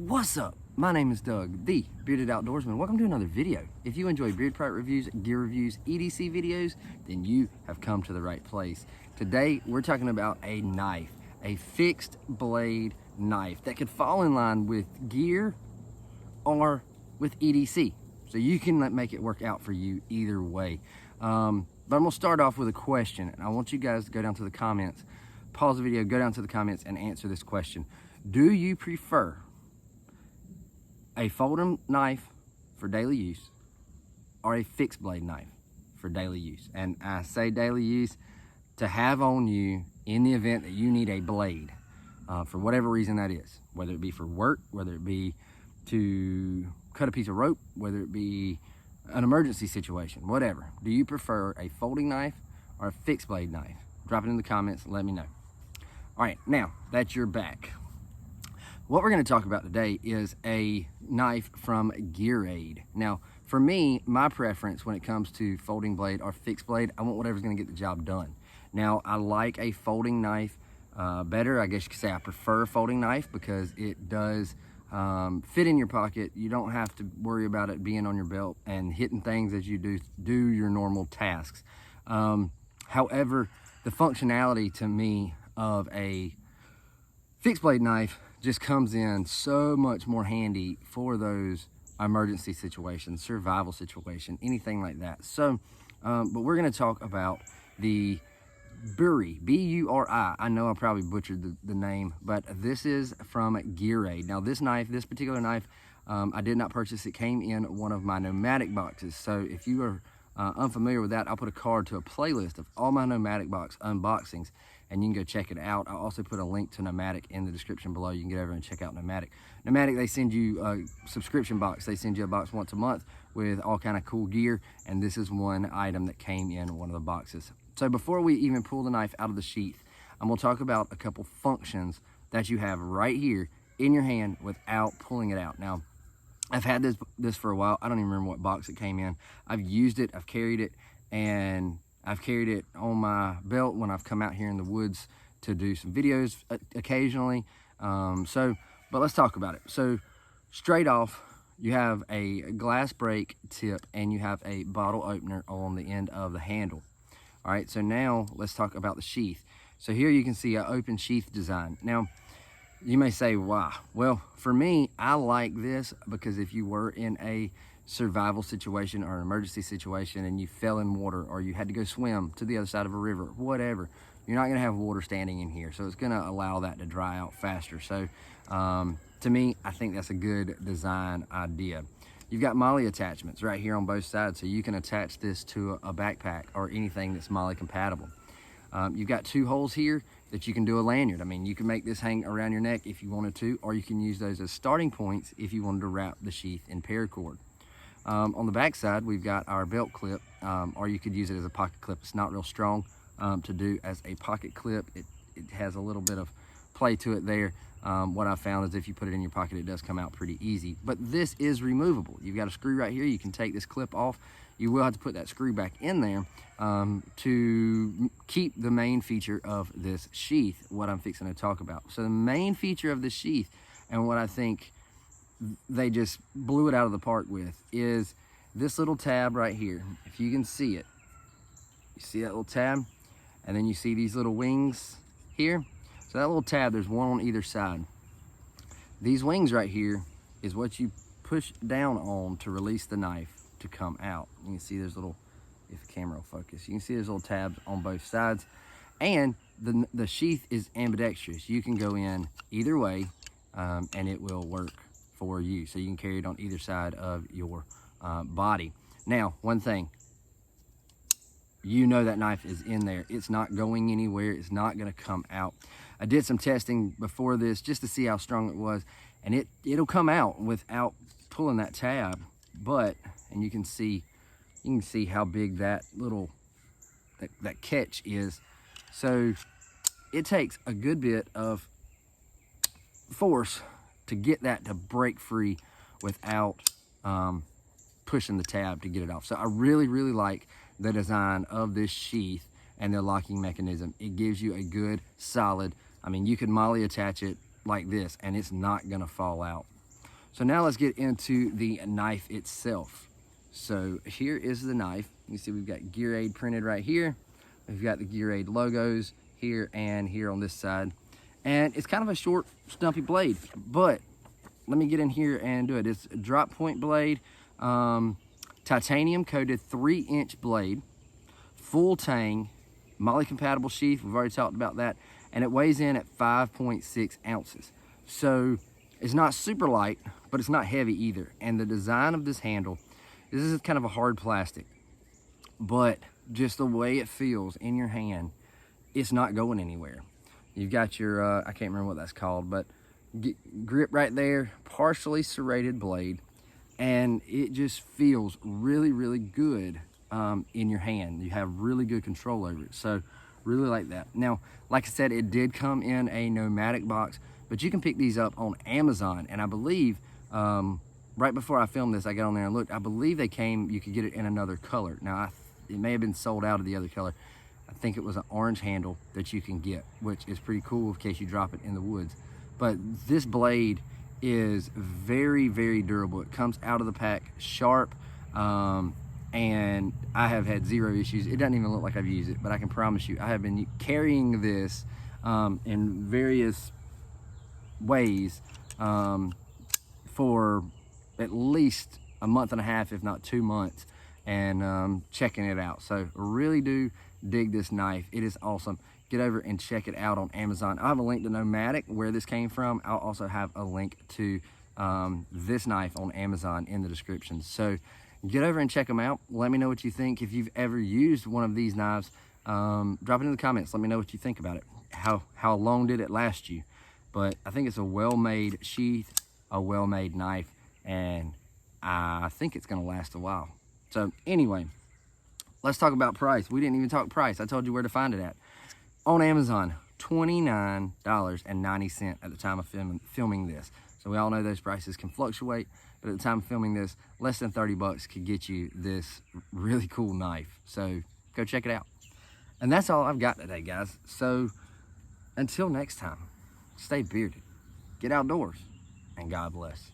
What's up? My name is Doug, the Bearded Outdoorsman. Welcome to another video. If you enjoy beard product reviews, gear reviews, EDC videos, then you have come to the right place. Today, we're talking about a knife, a fixed blade knife that could fall in line with gear or with EDC. So you can make it work out for you either way. But I'm gonna start off with a question, and I want you guys to go down to the comments, pause the video, go down to the comments and answer this question. Do you prefer a folding knife for daily use or a fixed blade knife for daily use? And I say daily use to have on you in the event that you need a blade for whatever reason that is, whether it be for work, whether it be to cut a piece of rope, whether it be an emergency situation, whatever. Do you prefer a folding knife or a fixed blade knife? Drop it in the comments and let me know. All right, now that's your back. What we're going to talk about today is a knife from Gear Aid. Now, for me, my preference when it comes to folding blade or fixed blade, I want whatever's going to get the job done. Now, I like a folding knife better. I guess you could say I prefer a folding knife because it does fit in your pocket. You don't have to worry about it being on your belt and hitting things as you do your normal tasks. However, the functionality to me of a fixed blade knife just comes in so much more handy for those emergency situations, survival situation, anything like that. So, but we're going to talk about the Buri, B-U-R-I. I know I probably butchered the name, but this is from Gear Aid. Now this knife, this particular knife, I did not purchase. It came in one of my Nomadik boxes. So if you are unfamiliar with that, I'll put a card to a playlist of all my Nomadik box unboxings, and you can go check it out. I'll also put a link to Nomadik in the description below. You can get over and check out Nomadik. Nomadik, they send you a subscription box. They send you a box once a month with all kind of cool gear, and this is one item that came in one of the boxes. So before we even pull the knife out of the sheath, I'm gonna talk about a couple functions that you have right here in your hand without pulling it out. Now, I've had this for a while. I don't even remember what box it came in. I've used it, I've carried it, and I've carried it on my belt when I've come out here in the woods to do some videos occasionally. But let's talk about it. So straight off, you have a glass break tip and you have a bottle opener on the end of the handle. All right, so now let's talk about the sheath. So here you can see an open sheath design. Now, you may say, why? Well, for me, I like this because if you were in a survival situation or an emergency situation and you fell in water or you had to go swim to the other side of a river, whatever, you're not gonna have water standing in here. So it's gonna allow that to dry out faster. So to me, I think that's a good design idea. You've got MOLLE attachments right here on both sides, so you can attach this to a backpack or anything that's MOLLE compatible. You've got two holes here that you can do a lanyard. I mean, you can make this hang around your neck if you wanted to, or you can use those as starting points if you wanted to wrap the sheath in paracord. On the back side, we've got our belt clip, or you could use it as a pocket clip. It's not real strong to do as a pocket clip. It has a little bit of play to it there. What I found is if you put it in your pocket, it does come out pretty easy. But this is removable. You've got a screw right here. You can take this clip off. You will have to put that screw back in there to keep the main feature of this sheath, what I'm fixing to talk about. So the main feature of the sheath, and what I think they just blew it out of the park with, is this little tab right here. If you can see it, you see that little tab, and then you see these little wings here. So that little tab, there's one on either side. These wings right here is what you push down on to release the knife to come out. You can see there's little, if the camera will focus, you can see there's little tabs on both sides. And the sheath is ambidextrous. You can go in either way and it will work for you. So you can carry it on either side of your body. Now, one thing, you know that knife is in there. It's not going anywhere. It's not gonna come out. I did some testing before this just to see how strong it was, and it'll come out without pulling that tab. But, and you can see how big that little, that catch is. So it takes a good bit of force to get that to break free without pushing the tab to get it off. So I really, really like the design of this sheath and the locking mechanism. It gives you a good, solid, I mean, you could MOLLE attach it like this and it's not gonna fall out. So now let's get into the knife itself. So here is the knife. You see we've got Gear Aid printed right here. We've got the Gear Aid logos here and here on this side. And it's kind of a short, stumpy blade, but let me get in here and do it. It's a drop point blade, titanium coated 3-inch blade, full tang, moly compatible sheath. We've already talked about that. And it weighs in at 5.6 ounces. So it's not super light, but it's not heavy either. And the design of this handle, this is kind of a hard plastic, but just the way it feels in your hand, it's not going anywhere. You've got your, I can't remember what that's called, but grip right there, partially serrated blade, and it just feels really, really good in your hand. You have really good control over it, so really like that. Now, like I said, it did come in a Nomadik box, but you can pick these up on Amazon, and I believe, right before I filmed this, I got on there and looked, I believe they came, you could get it in another color. Now, it may have been sold out of the other color. I think it was an orange handle that you can get, which is pretty cool in case you drop it in the woods. But this blade is very, very durable. It comes out of the pack sharp, and I have had zero issues. It doesn't even look like I've used it, but I can promise you, I have been carrying this in various ways for at least a month and a half, if not 2 months, and checking it out. So really do dig this knife. It is awesome. Get over and check it out on Amazon. I'll have a link to Nomadik, where this came from. I'll also have a link to this knife on Amazon in the description. So get over and check them out. Let me know what you think. If you've ever used one of these knives, drop it in the comments. Let me know what you think about it. How long did it last you? But I think it's a well-made sheath, a well-made knife, and I think it's gonna last a while. So anyway, let's talk about price. We didn't even talk price. I told you where to find it at. On Amazon, $29.90 at the time of filming this. So we all know those prices can fluctuate, but at the time of filming this, less than 30 bucks could get you this really cool knife. So go check it out. And that's all I've got today, guys. So until next time, stay bearded, get outdoors, and God bless.